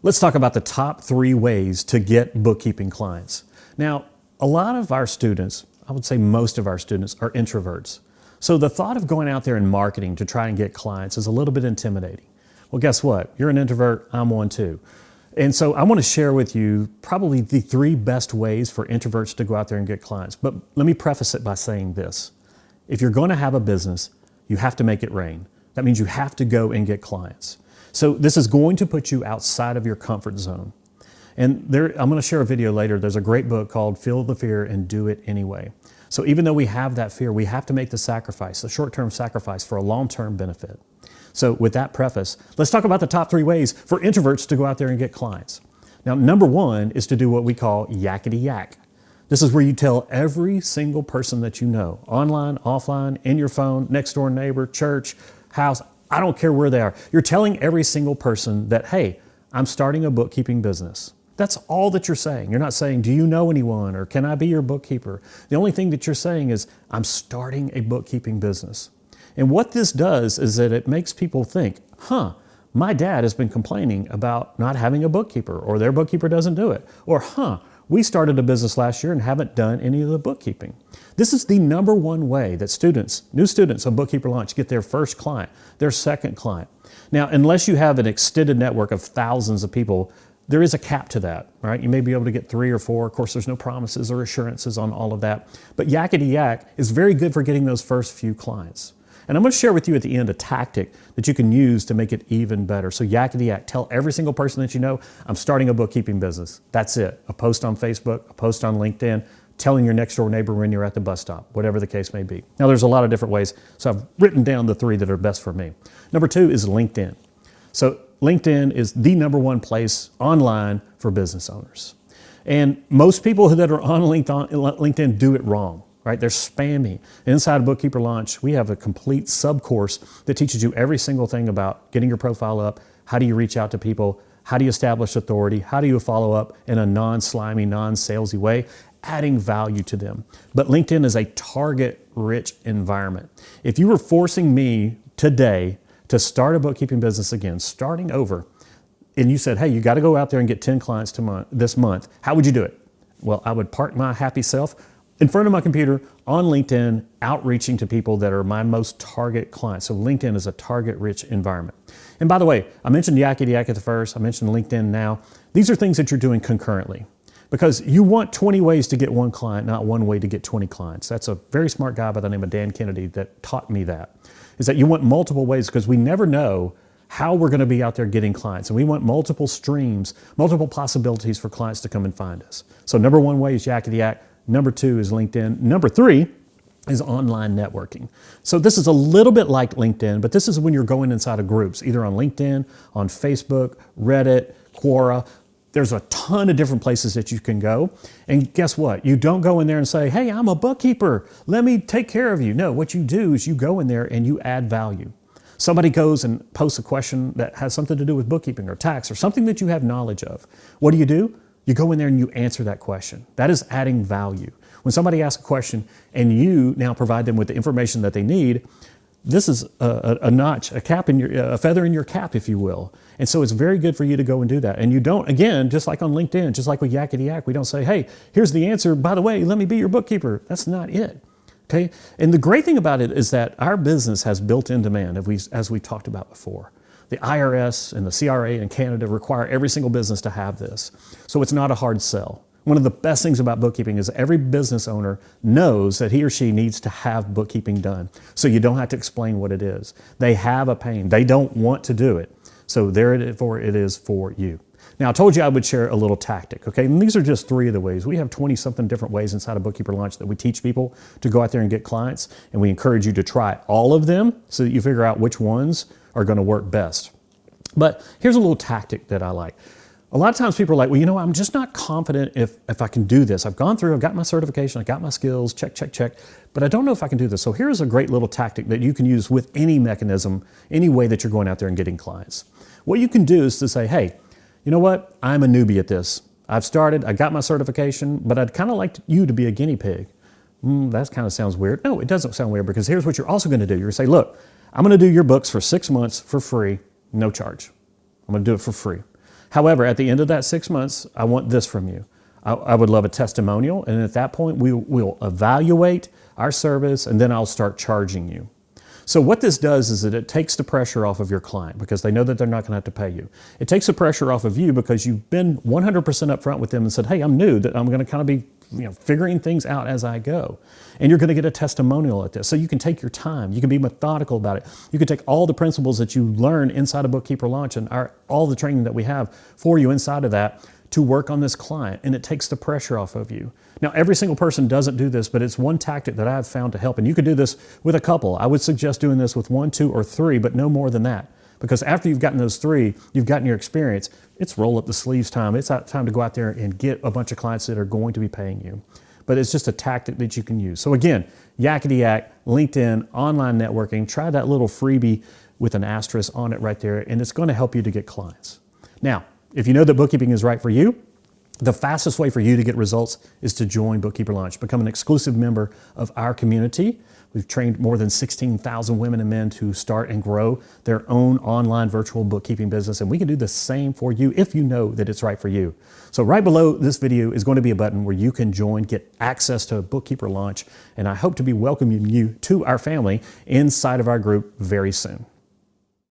Let's talk about the top 3 ways to get bookkeeping clients. Now, a lot of our students, I would say most of our students, are introverts. So the thought of going out there and marketing to try and get clients is a little bit intimidating. Well, guess what? You're an introvert, I'm one too. And so I want to share with you probably the 3 best ways for introverts to go out there and get clients. But let me preface it by saying this. If you're going to have a business, you have to make it rain. That means you have to go and get clients. So this is going to put you outside of your comfort zone. And I'm going to share a video later. There's a great book called Feel the Fear and Do It Anyway. So even though we have that fear, we have to make the sacrifice, the short-term sacrifice for a long-term benefit. So with that preface, let's talk about the top 3 ways for introverts to go out there and get clients. Now, number 1 is to do what we call yakety yak. This is where you tell every single person that you know, online, offline, in your phone, next door neighbor, church, house, I don't care where they are. You're telling every single person that, hey, I'm starting a bookkeeping business. That's all that you're saying. You're not saying, do you know anyone, or can I be your bookkeeper? The only thing that you're saying is, I'm starting a bookkeeping business. And what this does is that it makes people think, my dad has been complaining about not having a bookkeeper, or their bookkeeper doesn't do it. Or, we started a business last year and haven't done any of the bookkeeping. This is the number 1 way that new students on Bookkeeper Launch get their first client, their second client. Now, unless you have an extended network of thousands of people, there is a cap to that, right? You may be able to get 3 or 4. Of course, there's no promises or assurances on all of that. But yakety yak is very good for getting those first few clients. And I'm going to share with you at the end a tactic that you can use to make it even better. So yakety yak, tell every single person that you know, I'm starting a bookkeeping business. That's it. A post on Facebook, a post on LinkedIn, telling your next door neighbor when you're at the bus stop, whatever the case may be. Now, there's a lot of different ways. So I've written down the 3 that are best for me. Number 2 is LinkedIn. So LinkedIn is the number 1 place online for business owners. And most people that are on LinkedIn do it wrong. Right? They're spammy. Inside of Bookkeeper Launch, we have a complete sub-course that teaches you every single thing about getting your profile up, how do you reach out to people, how do you establish authority, how do you follow up in a non-slimy, non-salesy way, adding value to them. But LinkedIn is a target-rich environment. If you were forcing me today to start a bookkeeping business again, starting over, and you said, hey, you got to go out there and get 10 clients this month, how would you do it? Well, I would park my happy self in front of my computer on LinkedIn, outreaching to people that are my most target clients. So LinkedIn is a target-rich environment. And by the way, I mentioned yakety yak at the first, I mentioned LinkedIn now. These are things that you're doing concurrently because you want 20 ways to get 1 client, not 1 way to get 20 clients. That's a very smart guy by the name of Dan Kennedy that taught me that, is that you want multiple ways because we never know how we're going to be out there getting clients. And we want multiple streams, multiple possibilities for clients to come and find us. So number 1 way is yakety yak. Number 2 is LinkedIn. Number 3 is online networking. So this is a little bit like LinkedIn, but this is when you're going inside of groups, either on LinkedIn, on Facebook, Reddit, Quora. There's a ton of different places that you can go. And guess what? You don't go in there and say, hey, I'm a bookkeeper. Let me take care of you. No, what you do is you go in there and you add value. Somebody goes and posts a question that has something to do with bookkeeping or tax or something that you have knowledge of. What do? You go in there and you answer that question. That is adding value. When somebody asks a question and you now provide them with the information that they need, this is a notch, a feather in your cap, if you will. And so it's very good for you to go and do that. And you don't, again, just like on LinkedIn, just like with yakety yak, we don't say, hey, here's the answer. By the way, let me be your bookkeeper. That's not it. Okay. And the great thing about it is that our business has built-in demand, as we talked about before. The IRS and the CRA in Canada require every single business to have this. So it's not a hard sell. One of the best things about bookkeeping is every business owner knows that he or she needs to have bookkeeping done. So you don't have to explain what it is. They have a pain. They don't want to do it. So therefore it is for you. Now, I told you I would share a little tactic, okay? And these are just 3 of the ways. We have 20-something different ways inside of Bookkeeper Launch that we teach people to go out there and get clients. And we encourage you to try all of them so that you figure out which ones are going to work best. But here's a little tactic that I like. A lot of times people are like, well, I'm just not confident if I can do this. I've gone through, I've got my certification, I've got my skills, check, but I don't know if I can do this. So here's a great little tactic that you can use with any mechanism, any way that you're going out there and getting clients. What you can do is to say, hey, you know what? I'm a newbie at this. I've started, I got my certification, but I'd kind of like you to be a guinea pig. That kind of sounds weird. No, it doesn't sound weird because here's what you're also going to do. You're going to say, look, I'm going to do your books for 6 months for free, no charge. I'm going to do it for free. However, at the end of that 6 months, I want this from you. I would love a testimonial, and at that point, we'll evaluate our service, and then I'll start charging you. So what this does is that it takes the pressure off of your client because they know that they're not going to have to pay you. It takes the pressure off of you because you've been 100% upfront with them and said, hey, I'm new, that I'm going to kind of be figuring things out as I go. And you're going to get a testimonial at this. So you can take your time. You can be methodical about it. You can take all the principles that you learn inside of Bookkeeper Launch and all the training that we have for you inside of that to work on this client, and it takes the pressure off of you. Now, every single person doesn't do this, but it's one tactic that I've found to help, and you could do this with a couple. I would suggest doing this with 1, 2, or 3, but no more than that. Because after you've gotten those 3, you've gotten your experience, it's roll up the sleeves time. It's time to go out there and get a bunch of clients that are going to be paying you. But it's just a tactic that you can use. So again, Yakety Yak, LinkedIn, online networking, try that little freebie with an asterisk on it right there, and it's going to help you to get clients. Now, if you know that bookkeeping is right for you, the fastest way for you to get results is to join Bookkeeper Launch. Become an exclusive member of our community. We've trained more than 16,000 women and men to start and grow their own online virtual bookkeeping business, and we can do the same for you if you know that it's right for you. So right below this video is going to be a button where you can join, get access to Bookkeeper Launch, and I hope to be welcoming you to our family inside of our group very soon.